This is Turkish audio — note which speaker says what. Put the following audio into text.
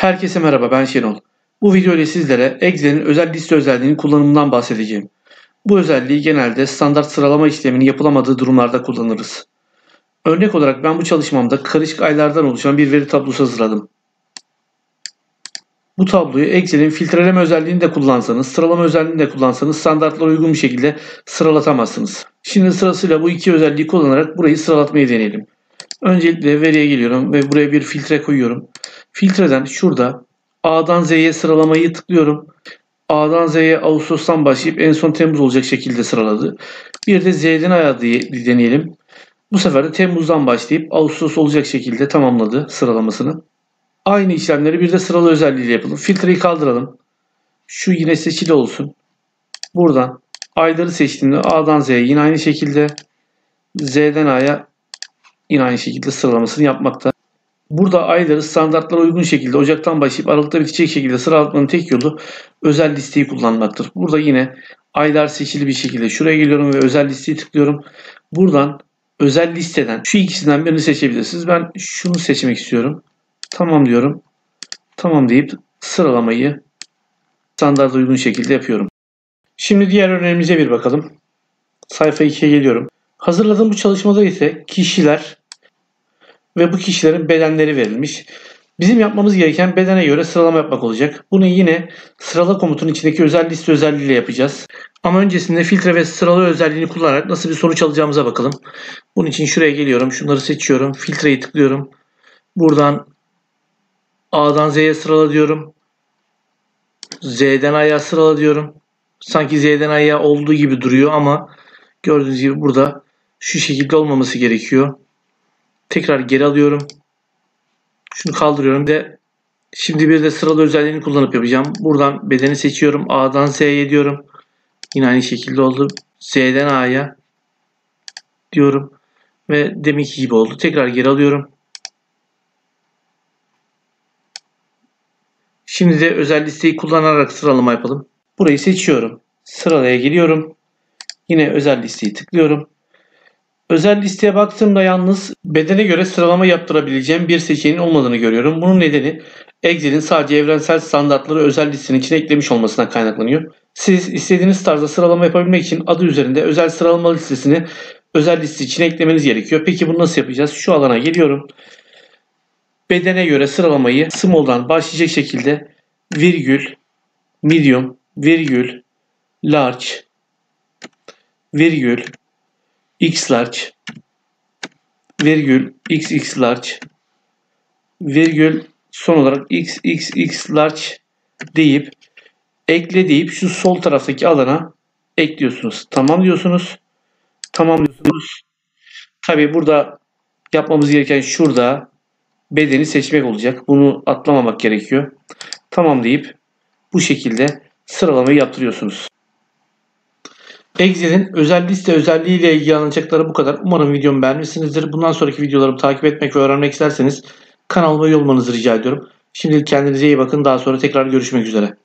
Speaker 1: Herkese merhaba, ben Şenol. Bu video ile sizlere Excel'in özel liste özelliğinin kullanımından bahsedeceğim. Bu özelliği genelde standart sıralama işleminin yapılamadığı durumlarda kullanırız. Örnek olarak ben bu çalışmamda karışık aylardan oluşan bir veri tablosu hazırladım. Bu tabloyu Excel'in filtreleme özelliğini de kullansanız, sıralama özelliğini de kullansanız standartlara uygun bir şekilde sıralatamazsınız. Şimdi sırasıyla bu iki özelliği kullanarak burayı sıralatmayı deneyelim. Öncelikle veriye geliyorum ve buraya bir filtre koyuyorum. Filtreden şurada A'dan Z'ye sıralamayı tıklıyorum. A'dan Z'ye Ağustos'tan başlayıp en son Temmuz olacak şekilde sıraladı. Bir de Z'den A'ya deneyelim. Bu sefer de Temmuz'dan başlayıp Ağustos olacak şekilde tamamladı sıralamasını. Aynı işlemleri bir de sıralı özelliğiyle yapalım. Filtreyi kaldıralım. Şu yine seçili olsun. Buradan ayları seçtiğimde A'dan Z'ye yine aynı şekilde, Z'den A'ya yine aynı şekilde sıralamasını yapmakta. Burada ayları standartlara uygun şekilde Ocak'tan başlayıp Aralık'ta bitecek şekilde sıralatmanın tek yolu özel listeyi kullanmaktır. Burada yine aylar seçili bir şekilde şuraya geliyorum ve özel listeyi tıklıyorum. Buradan özel listeden şu ikisinden birini seçebilirsiniz. Ben şunu seçmek istiyorum. Tamam diyorum. Tamam deyip sıralamayı standarta uygun şekilde yapıyorum. Şimdi diğer örneğimize bir bakalım. Sayfa 2'ye geliyorum. Hazırladığım bu çalışmada ise kişiler ve bu kişilerin bedenleri verilmiş. Bizim yapmamız gereken bedene göre sıralama yapmak olacak. Bunu yine sırala komutunun içindeki özel liste özelliğiyle yapacağız. Ama öncesinde filtre ve sırala özelliğini kullanarak nasıl bir sonuç alacağımıza bakalım. Bunun için şuraya geliyorum. Şunları seçiyorum. Filtreyi tıklıyorum. Buradan A'dan Z'ye sırala diyorum. Z'den A'ya sırala diyorum. Sanki Z'den A'ya olduğu gibi duruyor ama gördüğünüz gibi burada şu şekilde olmaması gerekiyor. Tekrar geri alıyorum. Şunu kaldırıyorum ve şimdi bir de sıralı özelliğini kullanıp yapacağım. Buradan bedeni seçiyorum. A'dan Z'ye diyorum. Yine aynı şekilde oldu. Z'den A'ya diyorum. Ve deminki gibi oldu. Tekrar geri alıyorum. Şimdi de özel listeyi kullanarak sıralama yapalım. Burayı seçiyorum. Sıralaya geliyorum. Yine özel listeyi tıklıyorum. Özel listeye baktığımda yalnız bedene göre sıralama yaptırabileceğim bir seçeneğin olmadığını görüyorum. Bunun nedeni Excel'in sadece evrensel standartları özel listenin içine eklemiş olmasından kaynaklanıyor. Siz istediğiniz tarzda sıralama yapabilmek için adı üzerinde özel sıralama listesini özel liste içine eklemeniz gerekiyor. Peki bunu nasıl yapacağız? Şu alana geliyorum. Bedene göre sıralamayı small'dan başlayacak şekilde virgül, medium, virgül, large, virgül, x large, virgül, xx large, virgül, son olarak xxx large deyip ekle deyip şu sol taraftaki alana ekliyorsunuz. Tamam diyorsunuz. Tamam diyorsunuz. Tabii burada yapmamız gereken şurada bedeni seçmek olacak. Bunu atlamamak gerekiyor. Tamam deyip bu şekilde sıralamayı yaptırıyorsunuz. Excel'in özel liste özelliğiyle ilgili anlatacakları bu kadar. Umarım videomu beğenmişsinizdir. Bundan sonraki videolarımı takip etmek ve öğrenmek isterseniz kanalıma üye olmanızı rica ediyorum. Şimdilik kendinize iyi bakın. Daha sonra tekrar görüşmek üzere.